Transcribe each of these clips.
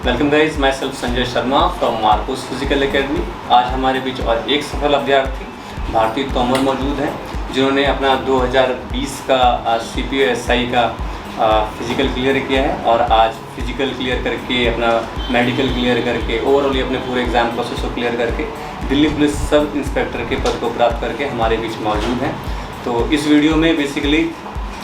Welcome guys, my self Sanjay Sharma from Marcos physical academy. आज हमारे बीच और एक सफल अभ्यर्थी भारती तोमर मौजूद हैं, जिन्होंने अपना 2020 का CPO-SI का फिज़िकल क्लियर किया है और आज फिज़िकल क्लियर करके अपना मेडिकल क्लियर करके ओवरऑल अपने पूरे एग्ज़ाम प्रोसेस को क्लियर करके दिल्ली पुलिस सब इंस्पेक्टर के पद को प्राप्त करके हमारे बीच मौजूद हैं। तो इस वीडियो में बेसिकली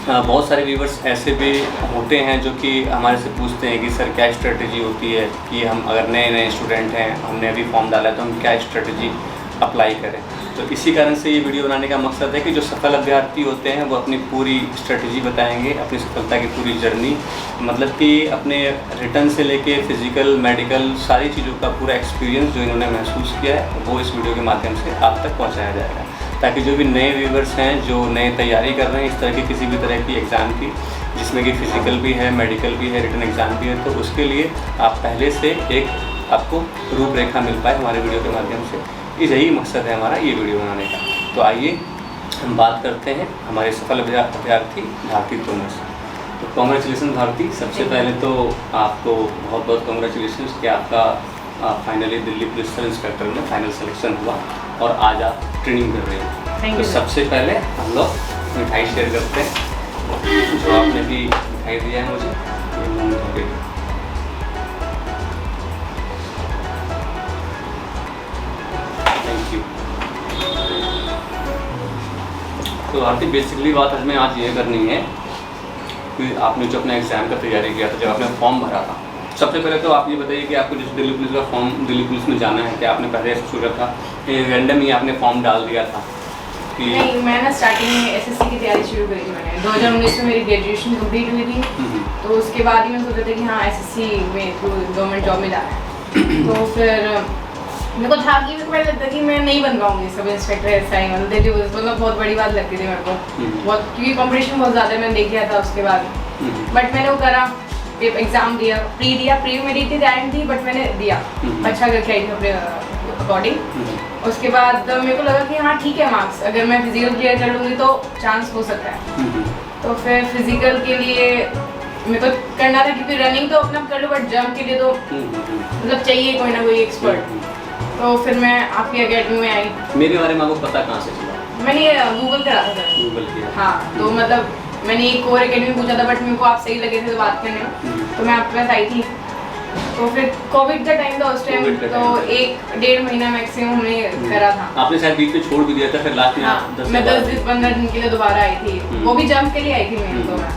बहुत सारे व्यूवर्स ऐसे भी होते हैं जो कि हमारे से पूछते हैं कि सर क्या स्ट्रेटजी होती है कि हम अगर नए स्टूडेंट हैं, हमने अभी फॉर्म डाला है तो हम क्या स्ट्रेटजी अप्लाई करें। तो इसी कारण से ये वीडियो बनाने का मकसद है कि जो सफल अभ्यर्थी होते हैं वो अपनी पूरी स्ट्रेटजी बताएंगे, अपनी सफलता की पूरी जर्नी, मतलब कि अपने रिटर्न से लेके फिज़िकल मेडिकल सारी चीज़ों का पूरा एक्सपीरियंस जो इन्होंने महसूस किया है वो इस वीडियो के माध्यम से आप तक पहुँचाया जाएगा, ताकि जो भी नए व्यूवर्स हैं जो नए तैयारी कर रहे हैं इस तरह की किसी भी तरह की एग्ज़ाम की, जिसमें कि फ़िज़िकल भी है, मेडिकल भी है, रिटन एग्ज़ाम भी है, तो उसके लिए आप पहले से एक आपको रूपरेखा मिल पाए हमारे वीडियो के माध्यम से। यही मकसद है हमारा ये वीडियो बनाने का। तो आइए हम बात करते हैं हमारे सफल अभ्यर्थी भारती तोमर से। तो कॉन्ग्रेचुलेसन भारती, सबसे पहले तो आपको बहुत बहुत कॉन्ग्रेचुलेसन कि आपका finally Delhi police sub inspector में फाइनल सिलेक्शन हुआ और आज आप ट्रेनिंग कर रहे हैं। तो सबसे पहले हम लोग मिठाई शेयर करते हैं, जो आपने भी मिठाई दिया है मुझे। Thank you. तो भारती बेसिकली बात हमें आज ये करनी है कि आपने जो अपना एग्ज़ाम का तैयारी किया था, जब आपने फॉर्म भरा था, सबसे पहले तो आप ये बताइए कि आपको जिस दिल्ली पुलिस का फॉर्म दिल्ली पुलिस में जाना है, क्या आपने पहले ऐसा सोचा था कि रैंडम ही आपने फॉर्म डाल दिया था कि नहीं? मैं ना स्टार्टिंग में SSC की तैयारी शुरू करी थी। मैंने 2019 में मेरी ग्रेजुएशन कंप्लीट हुई थी, तो उसके बाद ही मैं सोचा था कि हाँ SSC में थ्रू गवर्नमेंट जॉब में जाना है। तो फिर मेरे को था कि मेरे को पहले लगता कि मैं नहीं बन पाऊंगी सब इंस्पेक्टर SI, मतलब दिल्ली पुलिस, मतलब बहुत बड़ी बात लगती थी मेरे को बहुत, क्योंकि कंपटीशन बहुत ज़्यादा मैंने देख लिया था उसके बाद। बट मैंने वो करा, एग्ज़ाम दिया, प्री मेरी इतनी तैयारी थी बट मैंने दिया, अच्छा करके आई थी अपने अकॉर्डिंग। उसके बाद मेरे को लगा कि हाँ ठीक है, मार्क्स अगर मैं फिजिकल क्लियर कर लूँगी तो चांस हो सकता है। तो फिर फिजिकल के लिए मेरे को करना था, क्योंकि रनिंग तो अपना कर लो बट जंप के लिए तो मतलब चाहिए कोई ना कोई एक्सपर्ट। तो फिर मैं आपकी अकेडमी में आई। मेरे बारे में आपको पता कहाँ से चला? मैंने गूगल करा था सर। गूगल किया? हाँ, तो मतलब मैंने एक कोर एकेडमी पूछा था बट मेरे को आप सही लगे थे तो बात करने में, तो मैं आपके पास आई थी। तो फिर कोविड का टाइम था उस टाइम, तो 1-1.5 महीना मैक्सिमम हमने करा था। आपने शायद बीच में छोड़ भी दिया था, फिर लास्ट में हाँ, मैं 10-15 दिन के लिए दोबारा आई थी, वो भी जंप के लिए आई थी मेरे तो मैं,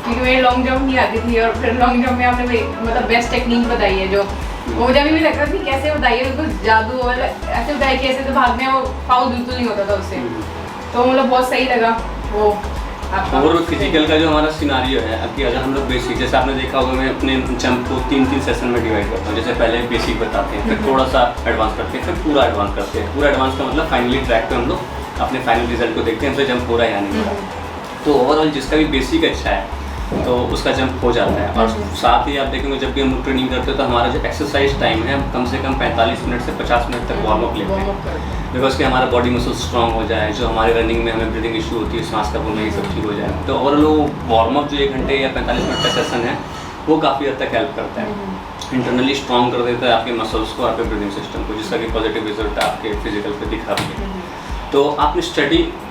क्योंकि मेरी लॉन्ग जंप नहीं आती थी। और फिर लॉन्ग जंप में आपने मतलब बेस्ट टेक्निक बताई है, जो वो मुझे अभी भी लग रहा था कि कैसे बताइए, बिल्कुल जादू वाला ऐसे बताया कि ऐसे तो भागने वो फाउल बिल्कुल नहीं होता था उससे। तो मतलब बहुत सही लगा वो आपका। और फिजिकल का जो हमारा सिनारियो है कि अगर हम लोग बेसिक, जैसे आपने देखा होगा मैं अपने जंप को 3 सेशन में डिवाइड करता हूँ। जैसे पहले बेसिक बताते हैं, फिर थोड़ा सा एडवांस करते हैं, फिर पूरा एडवांस करते हैं। पूरा एडवांस का मतलब फाइनली ट्रैक पे हम लोग अपने फाइनल रिजल्ट को देखते हैं, तो जंप हो रहा है या नहीं हो रहा है। तो ओवरऑल जिसका भी बेसिक अच्छा है तो उसका जंप हो जाता है। और साथ ही आप देखेंगे जब भी हम लोग ट्रेनिंग करते हैं तो हमारा जो एक्सरसाइज टाइम है कम से कम 45 मिनट से 50 मिनट तक वार्म अप लेते हैं, बिकॉज कि हमारा बॉडी मसल स्ट्रांग हो जाए, जो हमारे रनिंग में हमें ब्रीदिंग इशू होती है, सांस का फूलना, ये सब ठीक हो जाए। तो ओवरऑल वो वार्म अप जो 1 घंटे या 45 मिनट का सेशन है वो काफ़ी हद तक हेल्प करता है, इंटरनली स्ट्रॉन्ग कर देता है आपके मसल्स को, आपके ब्रीदिंग सिस्टम को, जिसका कि पॉजिटिव रिजल्ट आपके फिजिकल पे दिखा भी है। तो आपने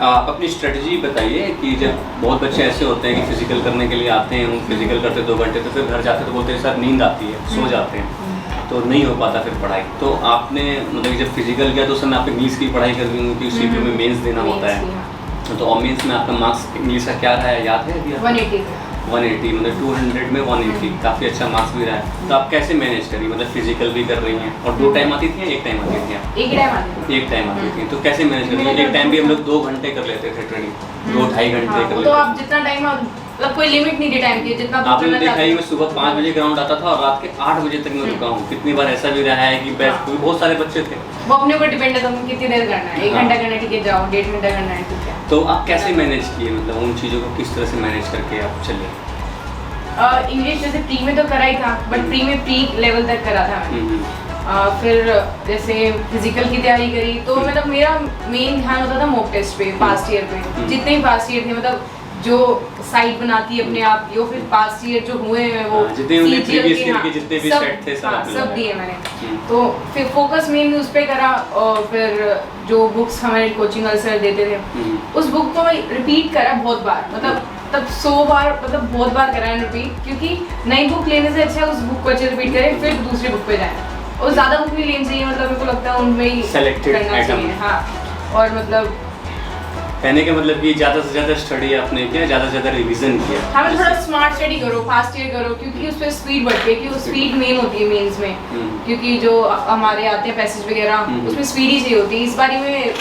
अपनी स्ट्रेटजी बताइए कि जब बहुत बच्चे ऐसे होते हैं कि फिजिकल करने के लिए आते हैं, हम फिजिकल करते 2 घंटे, तो फिर घर जाते तो बोलते हैं सर नींद आती है, सो जाते हैं, तो नहीं हो पाता फिर पढ़ाई। तो आपने मतलब जब फिजिकल किया तो उस समय आप इंग्लिश की पढ़ाई कर रही होंगी, क्योंकि CPO में मेंस देना होता है। तो और मेंस में आपका मार्क्स इंग्लिश का क्या रहा है, याद है? 180, मतलब 200 में 180, काफ़ी अच्छा मार्क्स भी रहा है। तो आप कैसे मैनेज करी, मतलब फिजिकल भी कर रही हैं और 2 टाइम आती थी या 1 टाइम आती थी? एक टाइम आती थी। तो कैसे मैनेज करी? एक टाइम भी हम लोग 2 घंटे कर लेते थे ट्रेनिंग, 2-2.5 घंटे कर लेते। तो आप जितना टाइम, मतलब कोई लिमिट नहीं थी टाइम की, जितना आपने देखा है मैं सुबह 5 बजे ग्राउंड आता था और रात के 8 बजे तक मैं रुका हूँ। कितनी बार ऐसा भी रहा है कि बहुत सारे बच्चे थे, वो अपने ऊपर डिपेंड है तुम कितनी देर करना है, 1 घंटा करना है ठीक है, जाओ 1.5 घंटा करना है ठीक है। तो आप कैसे मैनेज किए, मतलब उन चीज़ों को किस तरह से मैनेज करके आप चले? इंग्लिश जैसे प्री में तो करा ही था, बट प्री में प्री लेवल तक करा था मैंने। फिर जैसे फिजिकल की तैयारी करी तो मतलब मेरा मेन ध्यान होता था मॉक टेस्ट पे, पास्ट ईयर पे, जितने भी पास्ट ईयर थे, मतलब जो साइट बनाती है अपने आप की, वो फिर पास्ट ईयर जो हुए हैं वो जितने उन्हें CGL previous के, year के जितने भी set थे सब आपने सब लगाए। दिए मैंने। तो फिर फोकस मेन उस पे करा, और फिर जो बुक्स हमारे कोचिंग वाले सर देते थे उस बुक को रिपीट करा बहुत बार, मतलब तब 100 बार, मतलब बहुत बार करा है रिपीट, क्योंकि नई बुक लेने से अच्छा उस बुक को अच्छे रिपीट करें फिर दूसरी बुक पे जाए, और ज़्यादा बुक नहीं लेनी चाहिए, मतलब मेरे को लगता है उनमें ही Selected करना item। चाहिए। हाँ, और मतलब कहने का मतलब कि ज़्यादा से ज़्यादा स्टडी आपने किया, ज़्यादा से ज़्यादा रिवीजन किया। हमें थोड़ा स्मार्ट स्टडी करो, फास्ट ईयर करो, क्योंकि उस पर स्पीड बढ़ती है, क्योंकि स्पीड मेन होती है मेंस में, क्योंकि जो हमारे आते हैं पैसेज वगैरह उसमें स्पीड ही चाहिए होती है। इस बारी में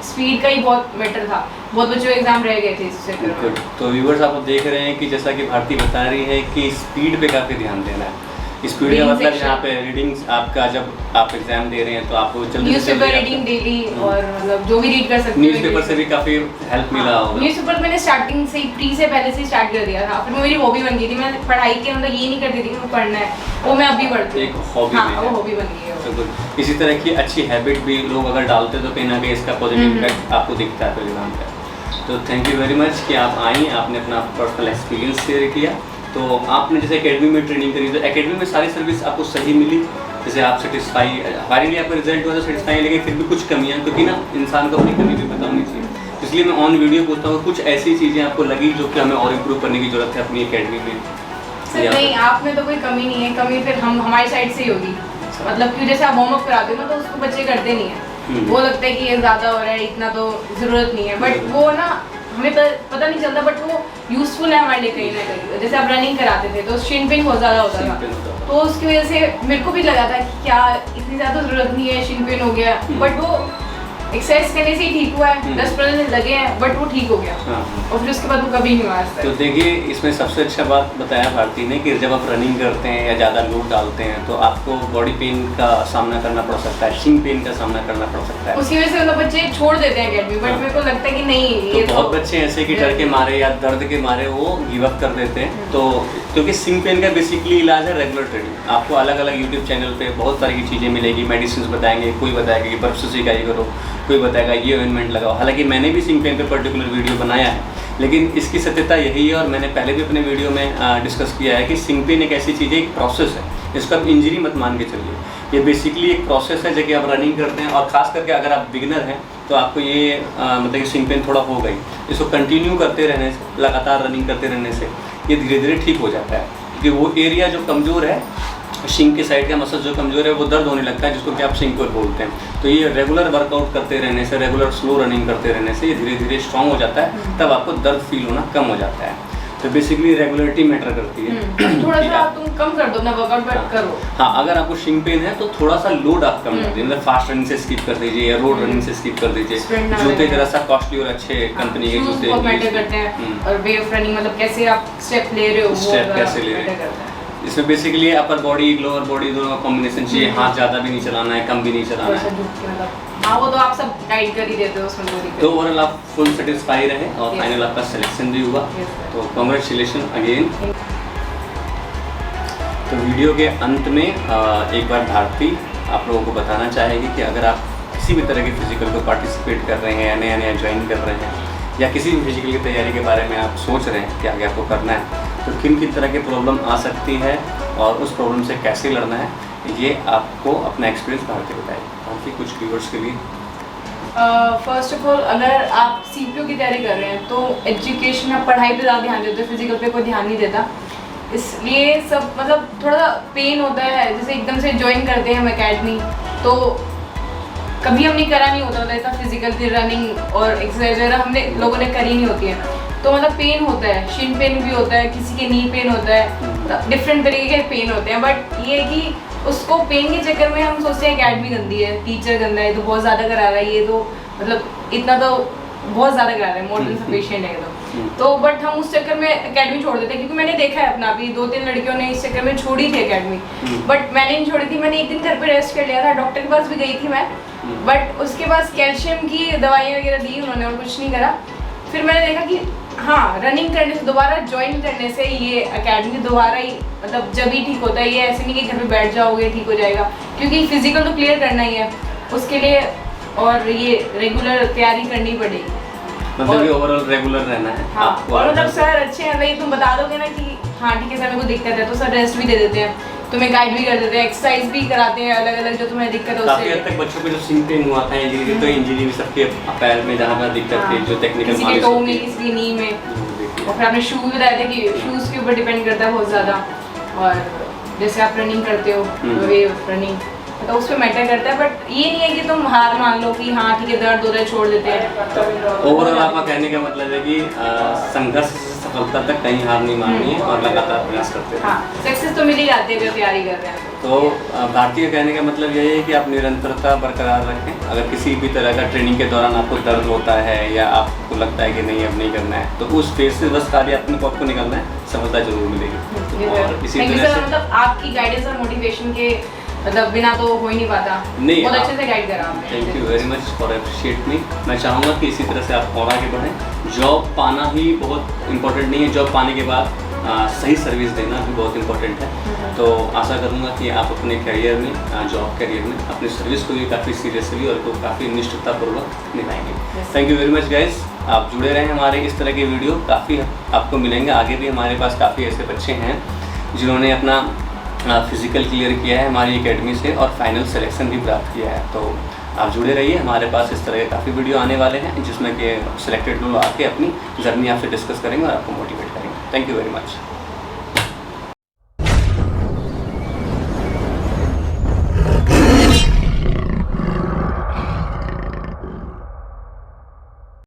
स्पीड का ही बहुत मैटर था, बहुत बच्चों के एग्जाम रह गए थे इस चक्कर में। Good। तो व्यूवर्स आप देख रहे हैं कि जैसा कि भारती बता रही है कि स्पीड पे काफ़ी ध्यान देना है। स्पीड का Reading मतलब section। यहाँ पे रीडिंग्स आपका, जब आप एग्जाम दे रहे हैं तो आपको जल्दी से न्यूज़पेपर रीडिंग डेली, और मतलब जो भी रीड कर सकते हो न्यूज़पेपर से भी काफ़ी हेल्प मिला होगा। न्यूज़पेपर मैंने स्टार्टिंग से ही प्री से पहले से स्टार्ट कर दिया था, फिर वो मेरी हॉबी बन गई थी। मैं पढ़ाई के मतलब ये नहीं करती थी कि मैं पढ़ना है, वो मैं अभी पढ़ती हूँ, एक हॉबी हाँ में वो है। हॉबी बन गई है वो। तो good। इसी तरह की अच्छी हैबिट भी लोग अगर डालते तो कहीं ना कहीं इसका पॉजिटिव इम्पैक्ट आपको दिखता है परिणाम का। तो थैंक यू वेरी मच कि आप आई, आपने अपना पर्सनल एक्सपीरियंस शेयर किया। तो आपने जैसे एकेडमी में ट्रेनिंग करी, तो एकेडमी में सारी सर्विस आपको सही मिली, जैसे आप सेटिस्फाई, हमारे लिए आपका रिजल्ट हुआ तो सेटिस्फाई, लेकिन फिर भी कुछ कमियां, क्योंकि ना इंसान को अपनी कमी भी पता होनी चाहिए, इसलिए मैं ऑन वीडियो पूछता हूँ कुछ ऐसी चीज़ें आपको लगी जो कि हमें और इम्प्रूव करने की जरूरत है अपनी एकेडमी में। सर नहीं, आप में तो कोई कमी नहीं है, कमी फिर हम हमारी साइड से ही होगी, मतलब कि जैसे आप वार्म अप कराते हो ना तो उसको बच्चे करते नहीं है, वो लगता है कि ये ज़्यादा हो रहा है, इतना तो ज़रूरत नहीं है, बट वो ना हमें पता नहीं चलता, बट वो यूज़फुल है हमारे लिए कहीं ना कहीं। जैसे आप रनिंग कराते थे तो शिन पेन बहुत ज़्यादा होता था, तो उसकी वजह से मेरे को भी लगा था कि क्या इतनी ज़्यादा ज़रूरत नहीं है, शिन पेन हो गया, बट वो एक्सरसाइज करने से ही ठीक हुआ है, 10-15 दिन लगे हैं बट वो ठीक हो गया, और फिर उसके बाद वो कभी नहीं हुआ आज तो तक। देखिए इसमें सबसे अच्छा बात बताया भारती ने कि जब आप रनिंग करते हैं या ज़्यादा लोड डालते हैं तो आपको बॉडी पेन का सामना करना पड़ सकता है, शिन पेन का सामना करना पड़ सकता है। उसकी वजह से मतलब बच्चे छोड़ देते हैं अकेडमी, बट मेरे को लगता है कि नहीं ये तो बहुत बच्चे ऐसे कि डर के मारे या दर्द के मारे वो गिव अप कर देते हैं। तो क्योंकि सिंग पेन का बेसिकली इलाज है रेगुलर ट्रेनिंग। आपको अलग अलग यूट्यूब चैनल पे बहुत सारी की चीज़ें मिलेगी, मेडिसिन बताएंगे, कोई बताएगा कि बर्फ से सिकाई करो, कोई बताएगा ये ऑइंटमेंट लगाओ। हालांकि मैंने भी सिंग पेन पे पर्टिकुलर वीडियो बनाया है, लेकिन इसकी सत्यता यही है, और मैंने पहले भी अपने वीडियो में डिस्कस किया है कि सिंग पेन एक ऐसी चीज़ है, एक प्रोसेस है, इसको आप इंजरी मत मान के चलिए। ये बेसिकली एक प्रोसेस है, जब कि आप रनिंग करते हैं, और ख़ास करके अगर आप बिगिनर हैं तो आपको ये मतलब कि सिंग पेन थोड़ा हो गई, इसको कंटिन्यू करते रहने से, लगातार रनिंग करते रहने से ये धीरे धीरे ठीक हो जाता है। क्योंकि वो एरिया जो कमज़ोर है, शिंग के साइड का मसल जो कमज़ोर है वो दर्द होने लगता है, जिसको कि आप शिंग कोर बोलते हैं। तो ये रेगुलर वर्कआउट करते रहने से, रेगुलर स्लो रनिंग करते रहने से ये धीरे धीरे स्ट्रॉन्ग हो जाता है, तब आपको दर्द फील होना कम हो जाता है। तो बेसिकली रेगुलरिटी मैटर करती है। थोड़ा सा तुम कम कर दो अपना वर्कआउट, बट करो। हाँ, अगर आपको शिंग पेन है तो थोड़ा सा लोड आप कम कर दीजिए, मतलब फास्ट रनिंग से स्किप कर दीजिए या रोड रनिंग से स्किप कर दीजिए। जूते जरा सा कॉस्टली और अच्छे कंपनी के जूते बहुत मैटर करते हैं, और वे ऑफ रनिंग मतलब कैसे आप स्टेप ले रहे हो, स्टेप कैसे ले रहे हैं। इसमें basically upper body lower body दोनों का कॉम्बिनेशन चाहिए, हाथ ज़्यादा भी नहीं चलाना है, कम भी नहीं चलाना है। हाँ, वो तो आप सब गाइड कर ही देते हो उसमें, कोई दिक्कत तो ओवरऑल आप फुल सेटिस्फाई रहे और फाइनल आपका सिलेक्शन भी हुआ, तो कॉन्ग्रेचुलेशन अगेन। तो वीडियो के अंत में एक बार भारती आप लोगों को बताना चाहेगी कि अगर आप किसी भी तरह के फिजिकल को पार्टिसिपेट कर रहे हैं या नया नया ज्वाइन कर रहे हैं, या किसी भी फिजिकल की तैयारी के बारे में आप सोच रहे हैं कि आगे आपको करना है, तो किन किन तरह की प्रॉब्लम आ सकती है और उस प्रॉब्लम से कैसे लड़ना है, ये आपको अपना एक्सपीरियंस भारती बताएगी। भारती कुछ व्यूअर्स के लिए फर्स्ट ऑफ ऑल, अगर आप सीपीयू की तैयारी कर रहे हैं तो एजुकेशन में पढ़ाई पे ज़्यादा ध्यान देते हो, फिजिकल पे कोई ध्यान नहीं देता, इसलिए सब मतलब थोड़ा पेन होता है। जैसे एकदम से ज्वाइन करते हैं हम एकेडमी, तो कभी हमने करा नहीं होता, मतलब ऐसा फिजिकल रनिंग और एक्सरसाइज वगैरह हमने लोगों ने करी नहीं होती है, तो मतलब पेन होता है, शिन पेन भी होता है, किसी के नी पेन होता है, डिफरेंट तरीके के पेन होते हैं। बट ये है कि उसको पेन के चक्कर में हम सोचते हैं एकेडमी गंदी है, टीचर गंदा है, तो बहुत ज़्यादा करा रहा है, ये तो मतलब इतना तो बहुत ज़्यादा करा रहा है, मॉडर्न सा पेशेंट है तो बट हम उस चक्कर में एकेडमी छोड़ देते हैं, क्योंकि मैंने देखा है अपना, अभी 2-3 लड़कियों ने इस चक्कर में छोड़ी थी एकेडमी, बट मैंने नहीं छोड़ी थी। मैंने एक दिन घर पे रेस्ट कर लिया था, डॉक्टर के पास भी गई थी मैं, बट उसके बाद कैल्शियम की दवाइयाँ वगैरह दी उन्होंने और कुछ नहीं करा। फिर मैंने देखा कि हाँ, रनिंग करने से, दोबारा ज्वाइन करने से ये एकेडमी दोबारा ही मतलब जब ही ठीक होता है, ये ऐसे नहीं कि घर पे बैठ जाओगे ठीक हो जाएगा, क्योंकि फिजिकल तो क्लियर करना ही है उसके लिए, और ये रेगुलर तैयारी करनी पड़ेगी। मतलब कि ओवरऑल रेगुलर रहना है हाँ, आपको। और मतलब सर अच्छे हैं, भाई तुम बता दोगे ना कि हाँ ठीक है सर मेरे को दिक्कत है, तो सर रेस्ट भी दे देते हैं, तुम्हें गाइड भी कर देते हैं, एक्सरसाइज भी कराते हैं अलग अलग जो तुम्हें दिक्कत है काफी हद उससे। तक बच्चों को जो सिंग पेन हुआ था इंजरी, तो इंजरी भी सबके पैर में जहाँ पर दिक्कत थी, जो टेक्निकल किसी के टो में, किसी की नी में, और फिर आपने शूज बताए थे कि शूज़ के ऊपर डिपेंड करता है बहुत ज़्यादा, और जैसे आप रनिंग करते हो वे रनिंग तो उस पर मैटर करता है, बट ये नहीं है कि तुम हार मान लो कि हाँ ठीक है दर्द हो रहा है छोड़ देते हैं। ओवरऑल आपका कहने का मतलब है कि संघर्ष से सफलता तक कहीं हार नहीं माननी है और लगातार प्रयास करते हैं। हाँ, सक्सेस तो मिल ही जाती है अगर तैयारी कर रहे हैं तो भारतीय कहने का मतलब यही है कि आप निरंतरता बरकरार रखें। अगर किसी भी तरह का ट्रेनिंग के दौरान आपको दर्द होता है या आपको लगता है कि नहीं अब नहीं करना है, तो उस फेज से बस खाली अपने को आपको निकलना है, सफलता जरूर मिलेगी। और इसी Thank you तरह sir, से मतलब आपकी गाइडेंस और मोटिवेशन के मतलब बिना तो हो ही नहीं पाता, नहीं, बहुत आप- अच्छे से गाइड करा आपने। Thank you very much for appreciate मी। मैं चाहूँगा कि इसी तरह से आप और आगे बढ़ें। जॉब पाना ही बहुत इम्पोर्टेंट नहीं है, जॉब पाने के बाद सही सर्विस देना भी बहुत इम्पोर्टेंट है। तो आशा करूँगा कि आप अपने करियर में, जॉब करियर में अपनी सर्विस को भी काफ़ी सीरियसली और को काफ़ी निष्ठतापूर्वक निभाएंगे। Thank you very much guys. आप जुड़े रहें हमारे इस तरह के वीडियो, काफ़ी आपको मिलेंगे आगे भी। हमारे पास काफ़ी ऐसे बच्चे हैं जिन्होंने अपना फिज़िकल क्लियर किया है हमारी एकेडमी से और फाइनल सिलेक्शन भी प्राप्त किया है। तो आप जुड़े रहिए, हमारे पास इस तरह के काफ़ी वीडियो आने वाले हैं जिसमें कि सिलेक्टेड लोग आके अपनी जर्नी आपसे डिस्कस करेंगे और आपको मोटिवेट करेंगे। Thank you very much.